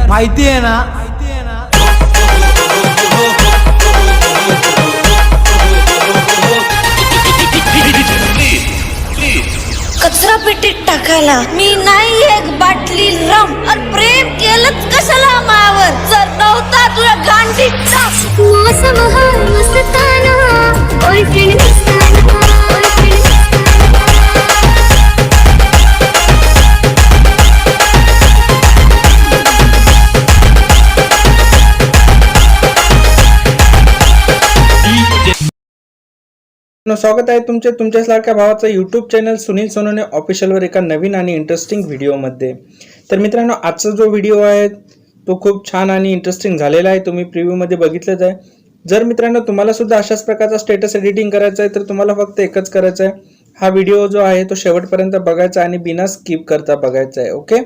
माहिती आहे ना। कचरा पेटीत टाकायला मी नाही एक बाटली रम, और प्रेम केलंच कशाला मावर जर नव्हता तुझ्या गांडीचा। मौसम हा मस्ताना बॉयफ्रेंड स्वागत आहे तुमच्याच लाडक्या भावाचा यूट्यूब चॅनल सुनील सोनवणे ऑफिशियलवर एका नवीन आणि इंटरेस्टिंग व्हिडिओमध्ये। तर मित्रांनो, आजचा जो व्हिडिओ आहे तो खूप छान आणि इंटरेस्टिंग झालेला आहे, तुम्ही प्रिव्ह्यूमध्ये बघितलंच आहे। जर मित्रांनो तुम्हाला सुद्धा अशाच प्रकारचा स्टेटस एडिटिंग करायचा आहे तर तुम्हाला फक्त एकच करायचं आहे, हा व्हिडिओ जो आहे तो शेवटपर्यंत बघायचा आणि बिना स्किप करता बघायचा आहे। ओके,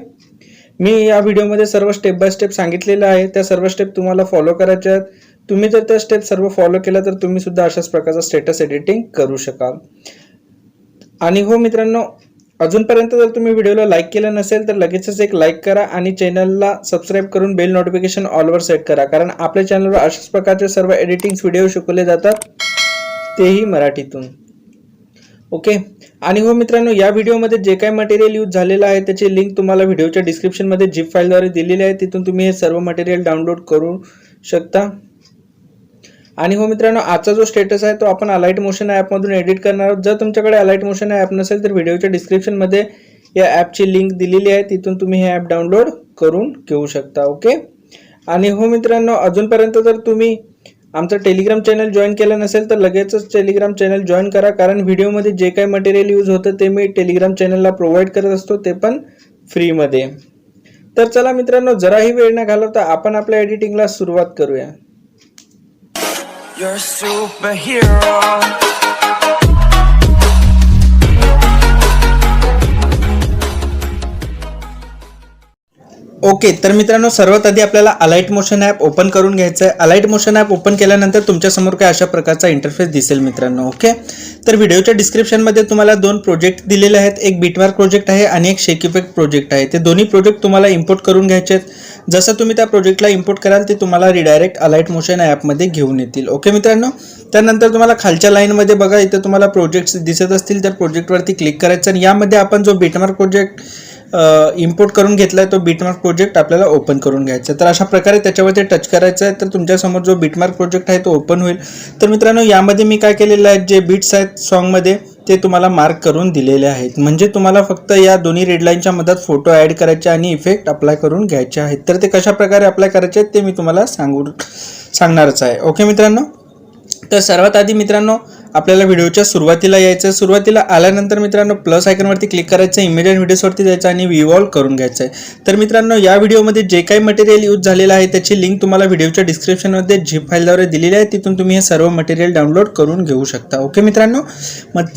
मी या व्हिडिओमध्ये सर्व स्टेप बाय स्टेप सांगितलेलं आहे, त्या सर्व स्टेप तुम्हाला फॉलो करायच्या आहेत। तुम्ही जर त्या स्टेप सर्व फॉलो केला तर तुम्ही सुद्धा अशाच प्रकारचा स्टेटस एडिटिंग करू शकाल। आणि हो मित्रांनो, अजूनपर्यंत जर तुम्ही व्हिडिओला लाईक केलं नसेल तर लगेचच एक लाईक करा आणि चॅनलला सबस्क्राइब करून बेल नोटिफिकेशन ऑलवर सेट करा, कारण आपल्या चॅनलवर अशाच प्रकारचे सर्व एडिटिंग व्हिडिओ शिकवले जातात, तेही मराठीतून। ओके, आणि हो मित्रांनो, या व्हिडिओमध्ये जे काही मटेरियल यूज झालेलं आहे त्याची लिंक तुम्हाला व्हिडिओच्या डिस्क्रिप्शनमध्ये झिप फाईलद्वारे दिलेली आहे, तिथून तुम्ही हे सर्व मटेरियल डाउनलोड करू शकता। आणि हो मित्रांनो, आजचा जो स्टेटस आहे तो आपण अलाइट मोशन ॲप मधून एडिट करणार आहोत। जर तुमच्याकडे अलाइट मोशन ॲप नसेल तर व्हिडिओच्या डिस्क्रिप्शनमध्ये या ॲपची लिंक दिलेली आहे, तिथून तुम्ही हे ॲप डाउनलोड करून घेऊ शकता। ओके, आणि हो मित्रांनो, अजूनपर्यंत जर तुम्ही आमचं टेलिग्राम चॅनल जॉईन केलं नसेल तर लगेचच टेलिग्राम चॅनल जॉईन करा, कारण व्हिडिओमध्ये जे काही मटेरियल यूज होतं ते मी टेलिग्राम चॅनलला प्रोव्हाइड करत असतो, ते पण फ्रीमध्ये। तर चला मित्रांनो, जराही वेळ न घालवता आपण आपल्या एडिटिंगला सुरुवात करूया। You're a superhero. ओके, तर मित्रांनो, सर्वात आधी आपल्याला अलाइट मोशन ॲप ओपन करून घ्यायचं आहे। अलाइट मोशन ॲप ओपन केल्यानंतर तुमच्यासमोर काय अशा प्रकारचा इंटरफेस दिसेल मित्रांनो। ओके, तर व्हिडिओच्या डिस्क्रिप्शनमध्ये तुम्हाला दोन प्रोजेक्ट दिलेले आहेत, एक बिटमार्क प्रोजेक्ट आहे आणि एक शेक इफेक्ट प्रोजेक्ट आहे। ते दोन्ही प्रोजेक्ट तुम्हाला इम्पोर्ट करून घ्यायचे आहेत। जसं तुम्ही त्या प्रोजेक्टला इम्पोर्ट कराल ते तुम्हाला रिडायरेक्ट अलाइट मोशन ॲपमध्ये घेऊन येतील। ओके मित्रांनो, त्यानंतर तुम्हाला खालच्या लाईनमध्ये बघा, इथे तुम्हाला प्रोजेक्ट्स दिसत असतील तर प्रोजेक्टवरती क्लिक करायचं आणि यामध्ये आपण जो बिटमार्क प्रोजेक्ट इम्पोर्ट करून घेतला आहे तो बिटमार्क प्रोजेक्ट आपल्याला ओपन करून घ्यायचा आहे। तर अशा प्रकारे त्याच्यावरती टच करायचं आहे, तर तुमच्यासमोर जो बिटमार्क प्रोजेक्ट आहे तो ओपन होईल। तर मित्रांनो, यामध्ये मी काय केलेलं आहे, जे बीट्स आहेत सॉन्गमध्ये ते तुम्हाला मार्क करून दिलेले आहेत, म्हणजे तुम्हाला फक्त या दोन्ही रेड लाईनच्या मधात फोटो ॲड करायचे आणि इफेक्ट अप्लाय करून घ्यायचे आहेत। तर ते कशा प्रकारे अप्लाय करायचे आहेत ते मी तुम्हाला सांगणारच आहे। ओके मित्रांनो, तर सर्वात आधी मित्रांनो आपल्याला व्हिडिओच्या सुरुवातीला यायचं। सुरुवातीला आल्यानंतर मित्रांनो प्लस आयकॉनवरती क्लिक करायचं, इमेज अँड व्हिडिओजवरती जायचं आणि रिव्हॉल्व करून घ्यायचं आहे। तर मित्रांनो, या व्हिडिओमध्ये जे काही मटेरियल यूज झालेलं आहे त्याची लिंक तुम्हाला व्हिडिओच्या डिस्क्रिप्शनमध्ये झिप फाईलद्वारे दिलेली आहे, तिथून तुम्ही हे सर्व मटेरियल डाउनलोड करून घेऊ शकता। ओके मित्रांनो,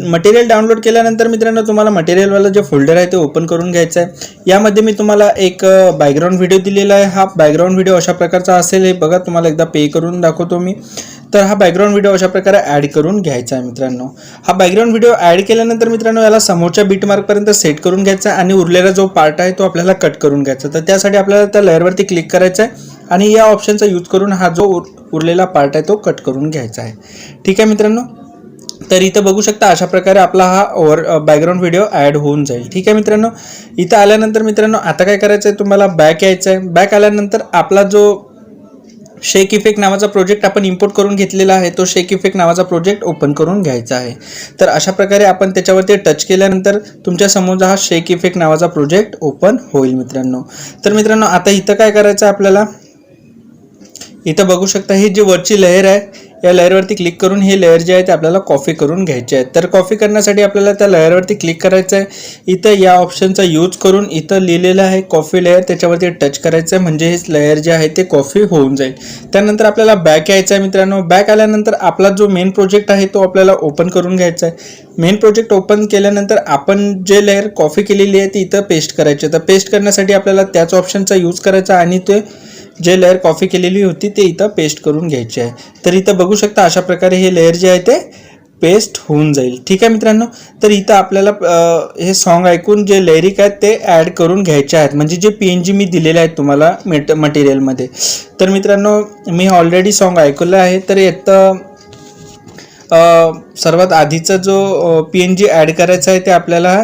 मटेरियल डाउनलोड केल्यानंतर मित्रांनो तुम्हाला मटेरियलवाला जे फोल्डर आहे ते ओपन करून घ्यायचं आहे। यामध्ये मी तुम्हाला एक बॅकग्राऊंड व्हिडिओ दिलेला आहे। हा बॅकग्राऊंड व्हिडिओ अशा प्रकारचा असेल, हे बघा तुम्हाला एकदा पे करून दाखवतो मी। तर हा बॅकग्राऊंड व्हिडिओ अशा प्रकारे ॲड करून घ्यायचा आहे मित्रांनो। हा बॅकग्राऊंड व्हिडिओ ॲड केल्यानंतर मित्रांनो याला समोरच्या बीटमार्कपर्यंत सेट करून घ्यायचा आहे आणि उरलेला जो पार्ट आहे तो आपल्याला कट करून घ्यायचा। तर त्यासाठी आपल्याला त्या लेअरवरती क्लिक करायचं आहे आणि या ऑप्शनचा यूज करून हा जो उरलेला पार्ट आहे तो कट करून घ्यायचा आहे। ठीक आहे मित्रांनो, तर इथं बघू शकता अशा प्रकारे आपला हा बॅकग्राऊंड व्हिडिओ ॲड होऊन जाईल। ठीक आहे मित्रांनो, इथं आल्यानंतर मित्रांनो आता काय करायचं आहे, तुम्हाला बॅक यायचं आहे। बॅक आल्यानंतर आपला जो शेक इफेक्ट नावाचा प्रोजेक्ट आपण इम्पोर्ट करून घेतलेला आहे तो शेक इफेक्ट नावाचा प्रोजेक्ट ओपन करून घ्यायचा आहे। तर अशा प्रकारे आपण त्याच्यावरती टच केल्यानंतर तुमच्या समोर हा शेक इफेक्ट नावाचा प्रोजेक्ट ओपन होईल मित्रांनो। तर मित्रांनो आता इथं काय करायचं आहे आपल्याला, इथं बघू शकता ही जी वरची लेयर आहे या लेयरवरती क्लिक करून हे लेयर जे आहे ते आपल्याला कॉपी करून घ्यायचे आहे। तर कॉपी करण्यासाठी आपल्याला त्या लेयरवरती क्लिक करायचं आहे। इथं या ऑप्शनचा यूज करून इथं लिहिलेलं आहे कॉपी लेयर, त्याच्यावरती टच करायचं आहे, म्हणजे हे लेयर जे आहे ते कॉपी होऊन जाईल। त्यानंतर आपल्याला बॅक यायचं आहे मित्रांनो। बॅक आल्यानंतर आपला जो मेन प्रोजेक्ट आहे तो आपल्याला ओपन करून घ्यायचा आहे। मेन प्रोजेक्ट ओपन केल्यानंतर आपण जे लेयर कॉपी केलेली आहे ती इथं पेस्ट करायची। तर पेस्ट करण्यासाठी आपल्याला त्याच ऑप्शनचा यूज करायचा आणि ते जे लेयर कॉपी केलेली होती ते इथं पेस्ट करून घ्यायची आहे। तर इथं बघू शकता अशा प्रकारे हे लेयर जे आहे ते पेस्ट होऊन जाईल। ठीक आहे मित्रांनो, तर इथं आपल्याला हे सॉन्ग ऐकून जे लिरिक आहेत ते ॲड करून घ्यायचे आहेत, म्हणजे जे PNG मी दिलेले आहेत तुम्हाला मटेरियलमध्ये। तर मित्रांनो मी ऑलरेडी सॉन्ग ऐकलं आहे, तर यात सर्वात आधीचा जो PNG ॲड करायचा आहे ते आपल्याला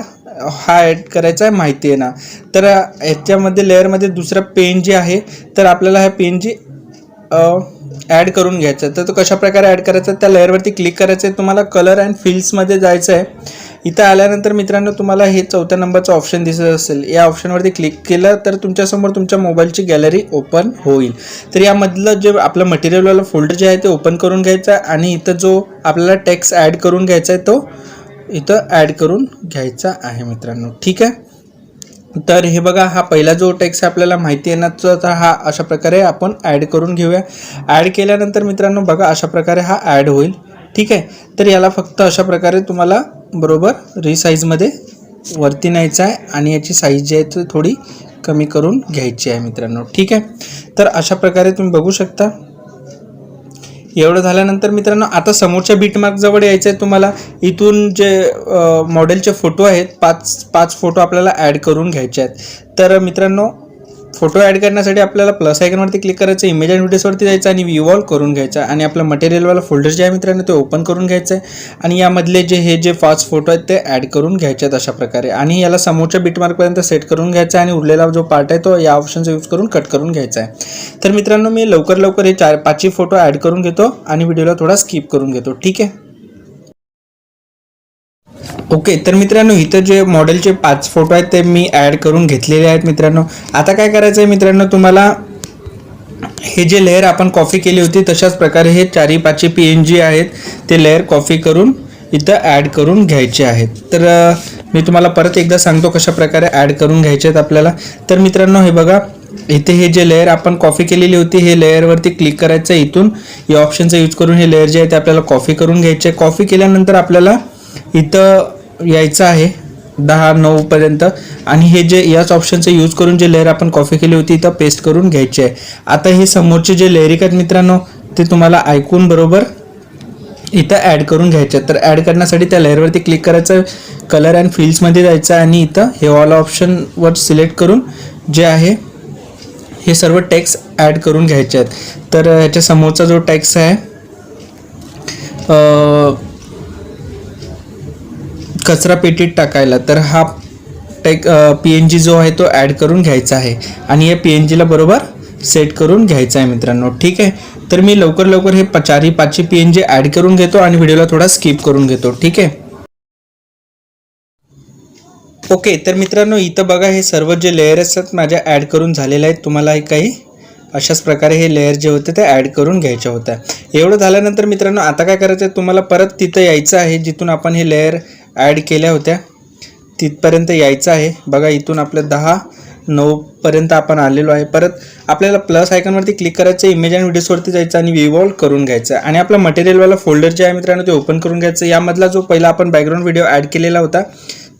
हा ॲड करायचा आहे माहिती आहे ना। तर याच्यामध्ये लेअरमध्ये दुसरा PNG आहे, तर आपल्याला हा PNG ॲड करून घ्यायचा आहे। तर तो कशा प्रकारे ॲड करायचा, त्या लेअरवरती क्लिक करायचं आहे, तुम्हाला कलर अँड फिल्ड्समध्ये जायचं आहे। इथं आल्यानंतर मित्रांनो तुम्हाला हे 4थ्या नंबरचा ऑप्शन दिसत असेल, या ऑप्शनवरती क्लिक केलं तर तुमच्यासमोर तुमच्या मोबाईलची गॅलरी ओपन होईल। तर यामधलं जे आपलं मटेरियलवाला फोल्डर जे आहे ते ओपन करून घ्यायचं आहे आणि इथं जो आपल्याला टेक्स्ट ॲड करून घ्यायचा आहे तो इथं ॲड करून घ्यायचा आहे मित्रांनो। ठीक आहे, तर हे बघा, हा पहिला जो टेक्स्ट आपल्याला माहिती आहे ना, तर हा अशा प्रकारे आपण ॲड करून घेऊया। ॲड केल्यानंतर मित्रांनो बघा अशा प्रकारे हा ॲड होईल। ठीक आहे, तर याला फक्त अशा प्रकारे तुम्हाला बरोबर रिसाईजमध्ये वरती न्यायचं आहे आणि याची साईज जी आहे ती थोडी कमी करून घ्यायची आहे मित्रांनो। ठीक आहे, तर अशा प्रकारे तुम्ही बघू शकता। एवढं झाल्यानंतर मित्रांनो आता समोरच्या बीटमार्क जवळ यायचं आहे तुम्हाला। इथून जे मॉडेलचे फोटो आहेत, पाच फोटो आपल्याला ॲड करून घ्यायचे आहेत। तर मित्रांनो फोटो ॲड करण्यासाठी आपल्याला प्लस आयकॉनवरती क्लिक करायचं, इमेज अँड व्हिडिओजवरती जायचं आणि इव्हॉल्व करून घ्यायचा आणि आपलं मटेरियलवाला फोल्डर जे आहे मित्रांनो ते ओपन करून घ्यायचं आहे आणि यामधले हे जे 5 फोटो आहेत ते ॲड करून घ्यायचे आहेत अशा प्रकारे आणि याला समोरच्या बीटमार्कपर्यंत सेट करून घ्यायचा आहे आणि उरलेला जो पार्ट आहे तो या ऑप्शनचा यूज करून कट करून घ्यायचा आहे। तर मित्रांनो मी लवकर हे 4-5 फोटो ॲड करून घेतो आणि व्हिडिओला थोडा स्किप करून घेतो। ठीक आहे, ओके, तर मित्रांनो इथं जे मॉडेलचे 5 फोटो आहेत ते मी ॲड करून घेतलेले आहेत मित्रांनो। आता काय करायचं आहे मित्रांनो, तुम्हाला हे जे लेयर आपण कॉपी केली होती तशाच प्रकारे हे 4-5 PNG आहेत ते लेयर कॉपी करून इथं ॲड करून घ्यायचे आहेत। तर मी तुम्हाला परत एकदा सांगतो कशा प्रकारे ॲड करून घ्यायचे आहेत आपल्याला। तर मित्रांनो हे बघा, इथे हे जे लेयर आपण कॉपी केलेली होती हे लेयरवरती क्लिक करायचं, इथून या ऑप्शनचा यूज करून हे लेयर जे आहे ते आपल्याला कॉपी करून घ्यायचे आहे। कॉपी केल्यानंतर आपल्याला इथं यायचं आहे 10-9 पर्यंत आणि हे जे याच ऑप्शनचा यूज करून जे लेयर आपण कॉपी केली होती इथं पेस्ट करून घ्यायचे आहे। आता हे समोरचे जे लेरिक आहेत मित्रांनो ते तुम्हाला ऐकून बरोबर इथं ॲड करून घ्यायचे आहेत। तर ॲड करण्यासाठी त्या लेयरवरती क्लिक करायचं, कलर अँड फिल्ड्समध्ये जायचं आणि इथं हे ऑल ऑप्शनवर सिलेक्ट करून जे आहे हे सर्व टेक्स्ट ॲड करून घ्यायचे आहेत। तर ह्याच्या समोरचा जो टेक्स्ट आहे कचरा पेटीत टाकायला, तर हा PNG जो आहे तो ॲड करून घ्यायचा आहे आणि या PNGला बरोबर सेट करून घ्यायचा आहे मित्रांनो। ठीक आहे, तर मी लवकर हे 4-5 PNG ॲड करून घेतो आणि व्हिडिओला थोडा स्किप करून घेतो। ठीक आहे, ओके, तर मित्रांनो इथं बघा हे सर्व जे लेयर असतात माझ्या ॲड करून झालेले आहेत। तुम्हाला काही अशाच प्रकारे हे लेयर जे होते ते ॲड करून घ्यायचे होते। एवढं झाल्यानंतर मित्रांनो आता काय करायचं आहे, तुम्हाला परत तिथं यायचं आहे जिथून आपण हे लेयर ॲड केल्या होत्या तिथपर्यंत यायचं आहे। बघा इथून आपलं 10-9 पर्यंत आपण आलेलो आहे। परत आपल्याला प्लस आयकॉनवरती क्लिक करायचं, इमेज अँड व्हिडिओजवरती जायचं आणि इव्हॉल्व करून घ्यायचं आणि आपला मटेरियलवाला फोल्डर जे आहे मित्रांनो ते ओपन करून घ्यायचं। यामधला जो पहिला आपण बॅकग्राऊंड व्हिडिओ ॲड केलेला होता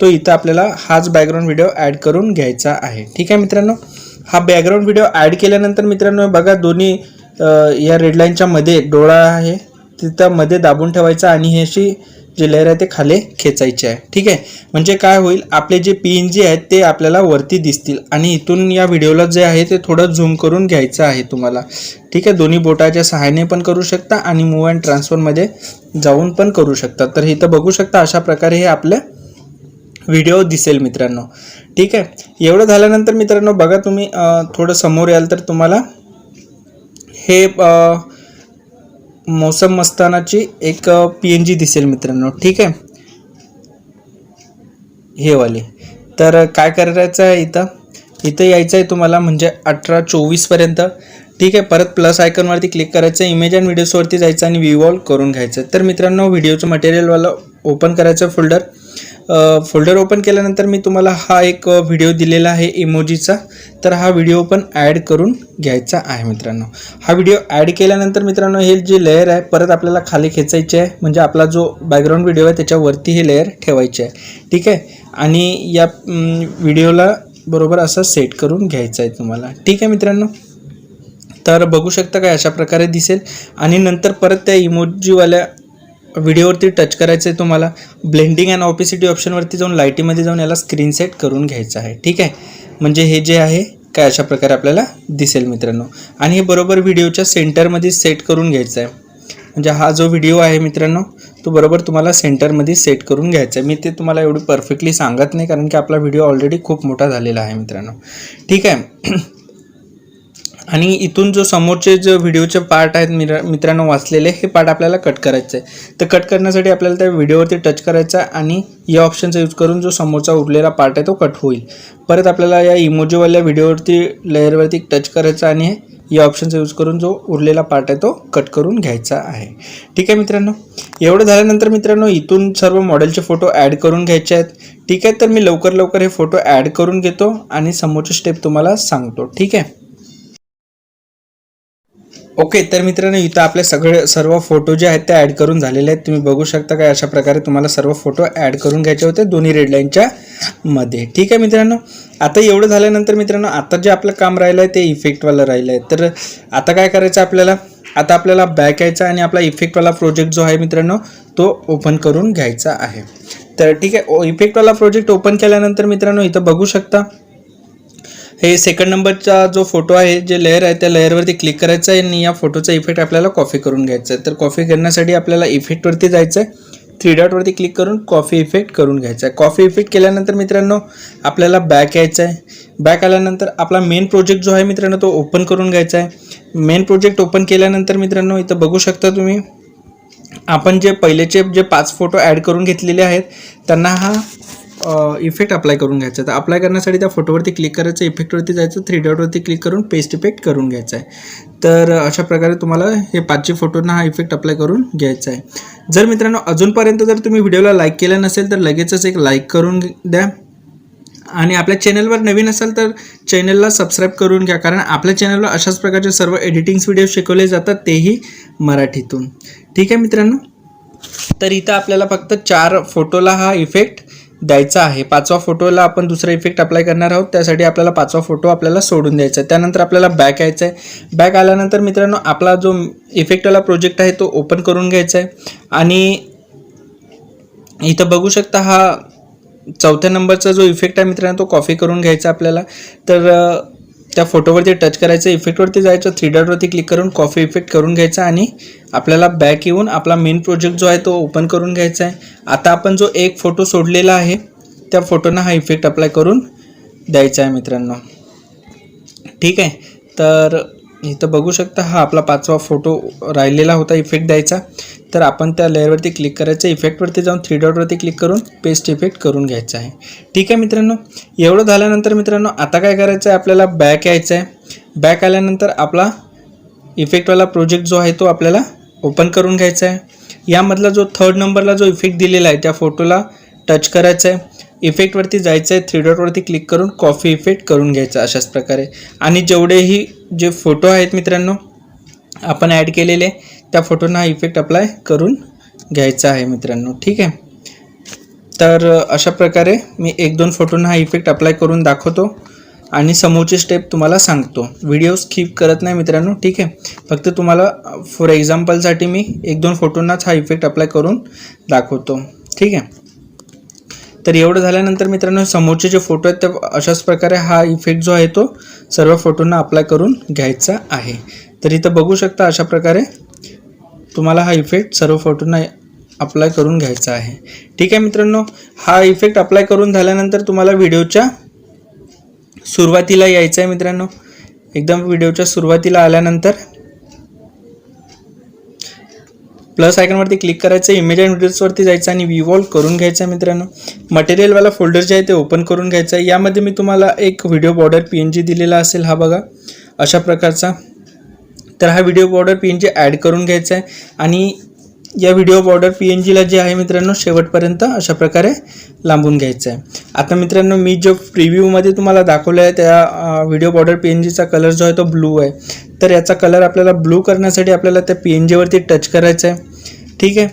तो इथं आपल्याला हाच बॅकग्राऊंड व्हिडिओ ॲड करून घ्यायचा आहे। ठीक आहे मित्रांनो, हा बॅकग्राऊंड व्हिडिओ ॲड केल्यानंतर मित्रांनो बघा दोन्ही या रेड लाईनच्या मध्ये डोळा आहे तिथं मध्ये दाबून ठेवायचा आणि हे अशी जे लेयर आहे ते खाली खेचायचे आहे। ठीक आहे, म्हणजे काय होईल, आपले जे PNG आहेत ते आपल्याला वरती दिसतील आणि इथून या व्हिडिओला जे आहे ते थोडं झूम करून घ्यायचं आहे तुम्हाला। ठीक आहे, दोन्ही बोटाच्या सहाय्याने पण करू शकता आणि मूव अँड ट्रान्सफरमध्ये जाऊन पण करू शकता। तर इथं बघू शकता अशा प्रकारे हे आपले व्हिडिओ दिसेल मित्रांनो। ठीक आहे, एवढं झाल्यानंतर मित्रांनो बघा तुम्ही थोडं समोर याल तर तुम्हाला हे मौसम मस्तानाची एक PNG दिसेल मित्रांनो। ठीक आहे, हे वाले। तर काय करायचं आहे, इथं यायचं आहे तुम्हाला म्हणजे 18-24 पर्यंत। ठीक आहे, परत प्लस आयकॉनवरती क्लिक करायचं, इमेज अँड व्हिडिओजवरती जायचं आणि इव्हॉल्व करून घ्यायचं। तर मित्रांनो व्हिडिओचं मटेरियलवाला ओपन करायचं फोल्डर ओपन केल्यानंतर मी तुम्हाला हा एक व्हिडिओ दिलेला आहे इमोजीचा, तर हा व्हिडिओ पण ॲड करून घ्यायचा आहे मित्रांनो। हा व्हिडिओ ॲड केल्यानंतर मित्रांनो हे जे लेयर आहे परत आपल्याला खाली खेचायचे आहे, म्हणजे आपला जो बॅकग्राऊंड व्हिडिओ आहे त्याच्यावरती हे लेयर ठेवायचे आहे। ठीक आहे, आणि या व्हिडिओला बरोबर असं सेट करून घ्यायचं आहे तुम्हाला। ठीक आहे मित्रांनो, तर बघू शकता काय अशा प्रकारे दिसेल आणि नंतर परत त्या इमोजीवाल्या व्हिडिओवरती टच करायचं आहे तुम्हाला. ब्लेंडिंग अँड ऑपेसिटी ऑप्शनवरती जाऊन लाईटीमध्ये जाऊन याला स्क्रीन सेट करून घ्यायचं आहे. ठीक आहे, म्हणजे हे जे आहे काय अशा प्रकारे आपल्याला दिसेल मित्रांनो. आणि हे बरोबर व्हिडिओच्या सेंटरमध्ये सेट करून घ्यायचं आहे. म्हणजे हा जो व्हिडिओ आहे मित्रांनो तो बरोबर तुम्हाला सेंटरमध्ये सेट करून घ्यायचा आहे. मी ते तुम्हाला एवढी परफेक्टली सांगत नाही कारण की आपला व्हिडिओ ऑलरेडी खूप मोठा झालेला आहे मित्रांनो. ठीक आहे. आणि इथून जो समोरचे जो व्हिडिओचे पार्ट आहेत मित्रांनो वाचलेले हे पार्ट आपल्याला कट करायचं आहे. तर कट करण्यासाठी आपल्याला त्या व्हिडिओवरती टच करायचं आहे आणि या ऑप्शनचा यूज करून जो समोरचा उरलेला पार्ट आहे तो कट होईल. परत आपल्याला या इमोजीवाल्या व्हिडिओवरती लेअरवरती टच करायचं आणि या ऑप्शनचा यूज करून जो उरलेला पार्ट आहे तो कट करून घ्यायचा आहे. ठीक आहे मित्रांनो. एवढं झाल्यानंतर मित्रांनो इथून सर्व मॉडेलचे फोटो ॲड करून घ्यायचे आहेत. ठीक आहे, तर मी लवकर हे फोटो ॲड करून घेतो आणि समोरचे स्टेप तुम्हाला सांगतो. ठीक आहे. ओके, तर मित्रांनो इथं आपले सर्व फोटो जे आहेत ते ॲड करून झालेले आहेत. तुम्ही बघू शकता काय अशा प्रकारे तुम्हाला सर्व फोटो ॲड करून घ्यायचे होते दोन्ही रेडलाईनच्या मध्ये. ठीक आहे मित्रांनो. आता एवढं झाल्यानंतर मित्रांनो आता जे आपलं काम राहिलं आहे ते इफेक्टवालं राहिलं आहे. तर आता काय करायचं आपल्याला, आता आपल्याला बॅक यायचा आणि आपला इफेक्टवाला प्रोजेक्ट जो आहे मित्रांनो तो ओपन करून घ्यायचा आहे. तर ठीक आहे, इफेक्टवाला प्रोजेक्ट ओपन केल्यानंतर मित्रांनो इथं बघू शकता हे सेकंड नंबरचा जो फोटो आहे जे लेअर आहे त्या लेअरवरती क्लिक करायचं आहे आणि या फोटोचा इफेक्ट आपल्याला कॉपी करून घ्यायचा आहे. तर कॉपी करण्यासाठी आपल्याला इफेक्टवरती जायचं आहे. 3 डॉटवरती क्लिक करून कॉपी इफेक्ट करून घ्यायचा आहे. कॉपी इफेक्ट केल्यानंतर मित्रांनो आपल्याला बॅक यायचं आहे. बॅक आल्यानंतर आपला मेन प्रोजेक्ट जो आहे मित्रांनो तो ओपन करून घ्यायचा आहे. मेन प्रोजेक्ट ओपन केल्यानंतर मित्रांनो इथं बघू शकता तुम्ही आपण जे पहिलेचे जे 5 फोटो ॲड करून घेतलेले आहेत त्यांना हा इफेक्ट अप्लाय करून घ्यायचा. तर अप्लाय करण्यासाठी त्या फोटोवरती क्लिक करायचं, इफेक्टवरती जायचं, 3 डॉटवरती क्लिक करून पेस्ट इफेक्ट करून घ्यायचा आहे. तर अशा प्रकारे तुम्हाला हे 5 फोटोंना हा इफेक्ट अप्लाय करून घ्यायचा आहे. जर मित्रांनो अजूनपर्यंत जर तुम्ही व्हिडिओला लाईक केलं नसेल तर लगेचच एक लाईक करून द्या आणि आपल्या चॅनलवर नवीन असाल तर चॅनलला सबस्क्राईब करून घ्या कारण आपल्या चॅनलवर अशाच प्रकारचे सर्व एडिटिंग्स व्हिडिओ शिकवले जातात तेही मराठीतून. ठीक आहे मित्रांनो. तर इथं आपल्याला फक्त 4 फोटोला हा इफेक्ट द्यायचा आहे. 5वा फोटोला आपण दुसरा इफेक्ट अप्लाय करणार आहोत त्यासाठी आपल्याला 5वा फोटो आपल्याला सोडून द्यायचा आहे. त्यानंतर आपल्याला बॅक यायचं आहे. बॅक आल्यानंतर मित्रांनो आपला जो इफेक्टवाला प्रोजेक्ट आहे तो ओपन करून घ्यायचा आहे आणि इथं बघू शकता हा 4थ्या नंबरचा जो इफेक्ट आहे मित्रांनो तो कॉपी करून घ्यायचा आपल्याला. तर त्या फोटोवरती टच करायचं, इफेक्टवरती जायचं, 3 डॉटवरती क्लिक करून कॉपी इफेक्ट करून घ्यायचा आणि आपल्याला बॅक येऊन आपला मेन प्रोजेक्ट जो आहे तो ओपन करून घ्यायचा आहे. आता आपण जो एक फोटो सोडलेला आहे त्या फोटोना हा इफेक्ट अप्लाय करून द्यायचा आहे मित्रांनो. ठीक आहे. तर इथं बघू शकता हा आपला 5वा फोटो राहिलेला होता इफेक्ट द्यायचा. तर आपण त्या लेअरवरती क्लिक करायचं, इफेक्टवरती जाऊन 3 डॉटवरती क्लिक करून पेस्ट इफेक्ट करून घ्यायचा आहे. ठीक आहे मित्रांनो. एवढं झाल्यानंतर मित्रांनो आता काय करायचं आहे आपल्याला बॅक यायचं आहे. बॅक आल्यानंतर आपला इफेक्टवाला प्रोजेक्ट जो आहे तो आपल्याला ओपन करून घ्यायचा आहे. यामधला जो 3rd नंबरला जो इफेक्ट दिलेला आहे त्या फोटोला टच करायचं आहे, इफेक्टवरती जायचं आहे, 3 डॉटवरती क्लिक करून कॉपी इफेक्ट करून घ्यायचं अशाच प्रकारे. आणि जेवढेही जे फोटो आहेत मित्रांनो आपण ॲड केलेले त्या फोटोंना हा इफेक्ट अप्लाय करून घ्यायचा आहे मित्रांनो. ठीक आहे. तर अशा प्रकारे मी 1-2 फोटोंना हा इफेक्ट अप्लाय करून दाखवतो आणि समोरची स्टेप तुम्हाला सांगतो. व्हिडिओ स्किप करत नाही मित्रांनो. ठीक आहे. फक्त तुम्हाला फॉर एक्झाम्पलसाठी मी 1-2 फोटोंनाच हा इफेक्ट अप्लाय करून दाखवतो. ठीक आहे. तर एवढं झाल्यानंतर मित्रांनो समोरचे जे फोटो आहेत ते अशाच प्रकारे हा इफेक्ट जो आहे तो सर्व फोटोंना अप्लाय करून घ्यायचा आहे. तर इथं बघू शकता अशा प्रकारे तुम्हाला हा इफेक्ट सर्व फोटोंना अप्लाय करून घ्यायचा आहे. ठीक आहे मित्रांनो. हा इफेक्ट अप्लाय करून झाल्यानंतर तुम्हाला व्हिडिओच्या सुरुवातीला यायचं आहे मित्रांनो. एकदम व्हिडिओच्या सुरुवातीला आल्यानंतर प्लस आयकॉनवरती क्लिक करायचं, इमेज अँड व्हिडिओजवरती जायचं आणि रिवॉल्व करून घ्यायचं आहे मित्रांनो. मटेरियलवाला फोल्डर जे आहे ते ओपन करून घ्यायचं आहे. यामध्ये मी तुम्हाला एक व्हिडिओ बॉर्डर PNG दिलेला असेल हा बघा अशा प्रकारचा. तर हा व्हिडिओ बॉर्डर PNG ॲड करून घ्यायचा आहे आणि या व्हिडिओ बॉर्डर PNGला जे आहे मित्रांनो शेवटपर्यंत अशा प्रकारे लांबून घ्यायचं आहे. आता मित्रांनो मी जो प्रिव्ह्यूमध्ये तुम्हाला दाखवलं आहे त्या व्हिडिओ बॉर्डर PNGचा कलर जो आहे तो ब्लू आहे. तर याचा कलर आपल्याला ब्लू करण्यासाठी आपल्याला त्या PNGवरती टच करायचं आहे. ठीक आहे.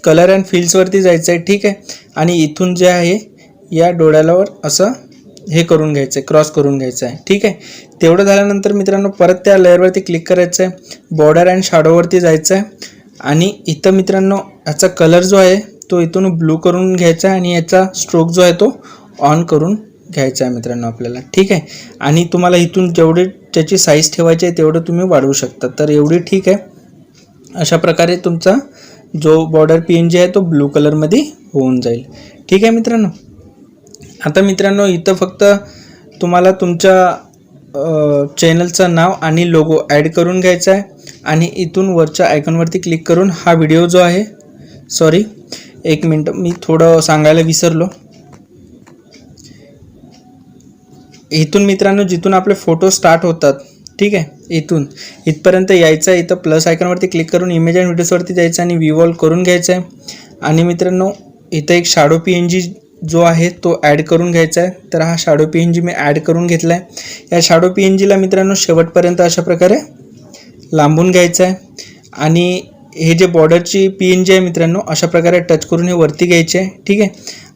कलर अँड फिल्सवरती जायचं आहे. ठीक आहे. आणि इथून जे आहे या डोळ्यावर असं हे करून घ्यायचं आहे, क्रॉस करून घ्यायचं आहे. ठीक आहे. तेवढं झाल्यानंतर मित्रांनो परत त्या लेअरवरती क्लिक करायचं आहे, बॉर्डर अँड शॅडोवरती जायचं आहे आणि इथं मित्रांनो याचा कलर जो आहे तो इथून ब्लू करून घ्यायचा आहे आणि याचा स्ट्रोक जो आहे तो ऑन करून घ्यायचा आहे मित्रांनो आपल्याला, ठीक आहे. आणि तुम्हाला इथून जेवढे त्याची साईज ठेवायची आहे तेवढं तुम्ही वाढवू शकता. तर एवढी ठीक आहे. अशा प्रकारे तुमचा जो बॉर्डर PNG आहे तो ब्लू कलरमध्ये होऊन जाईल, ठीक आहे मित्रांनो. आता मित्रांनो इथं फक्त तुम्हाला तुमच्या चॅनलचं नाव आणि लोगो ॲड करून घ्यायचा आहे आणि इथून वरच्या आयकॉनवरती क्लिक करून हा व्हिडिओ जो आहे, सॉरी एक मिनटं मी थोडं सांगायला विसरलो. इथून मित्रांनो जिथून आपले फोटो स्टार्ट होतात, ठीक आहे, इथून इथपर्यंत यायचं आहे. इथं प्लस आयकॉनवरती क्लिक करून इमेज अँड व्हिडिओजवरती जायचं आणि व्ह्यू ऑल करून घ्यायचं आहे. आणि मित्रांनो इथं एक शॅडो PNG जो आहे तो ॲड करून घ्यायचा आहे. तर हा शॅडो PNG मी ॲड करून घेतला आहे. या शॅडो PNGला मित्रांनो शेवटपर्यंत अशा प्रकारे लांबून घ्यायचं आहे. आणि हे जे बॉर्डरची PNG आहे मित्रांनो अशा प्रकारे टच करून हे वरती घ्यायचे आहे, ठीक आहे.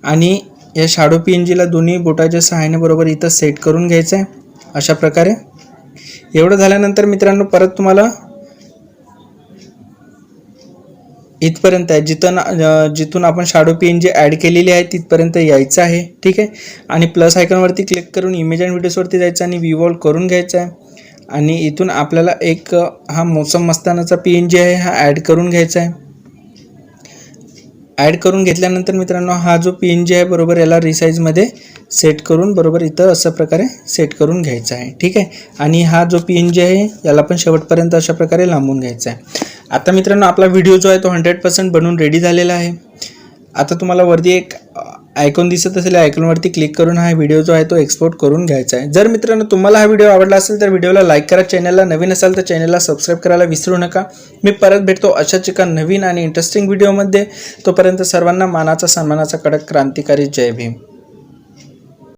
आणि या शॅडो PNGला दोन्ही बोटाच्या सहाय्याने बरोबर इथं सेट करून घ्यायचं आहे अशा प्रकारे. एवढं झाल्यानंतर मित्रांनो परत तुम्हाला इथपर्यंत आहे जिथून आपण शॅडो PNG ॲड केलेली आहे तिथपर्यंत यायचं आहे, ठीक आहे. आणि प्लस आयकॉनवरती क्लिक करून इमेज अँड व्हिडिओजवरती जायचं आणि व्ह्यू ऑल करून घ्यायचं आहे. आणि इथून आपल्याला एक हा मौसम मस्तानाचा PNG आहे हा ॲड करून घ्यायचा आहे. ॲड करून घेतल्यानंतर मित्रांनो हा जो PNG आहे बरोबर याला रिसाईजमध्ये सेट करून बरोबर इथं अशा प्रकारे सेट करून घ्यायचा आहे, ठीक आहे. आणि हा जो PNG आहे याला पण शेवटपर्यंत अशा प्रकारे लांबून घ्यायचा आहे. आता मित्रांनो आपला व्हिडिओ जो आहे तो 100% बनवून रेडी झालेला आहे. आता तुम्हाला वरती एक आयकॉन दिसत असेल, आयकॉनवरती क्लिक करून हा व्हिडिओ जो आहे तो एक्सपोर्ट करून घ्यायचा आहे. जर मित्रांनो तुम्हाला हा व्हिडिओ आवडला असेल तर व्हिडिओला लाईक करा, चॅनलला नवीन असाल तर चॅनलला सबस्क्राईब करायला विसरू नका. मी परत भेटतो अशाच एका नवीन आणि इंटरेस्टिंग व्हिडिओमध्ये. तोपर्यंत सर्वांना मानाचा सन्मानाचा कडक क्रांतिकारी जय भीम.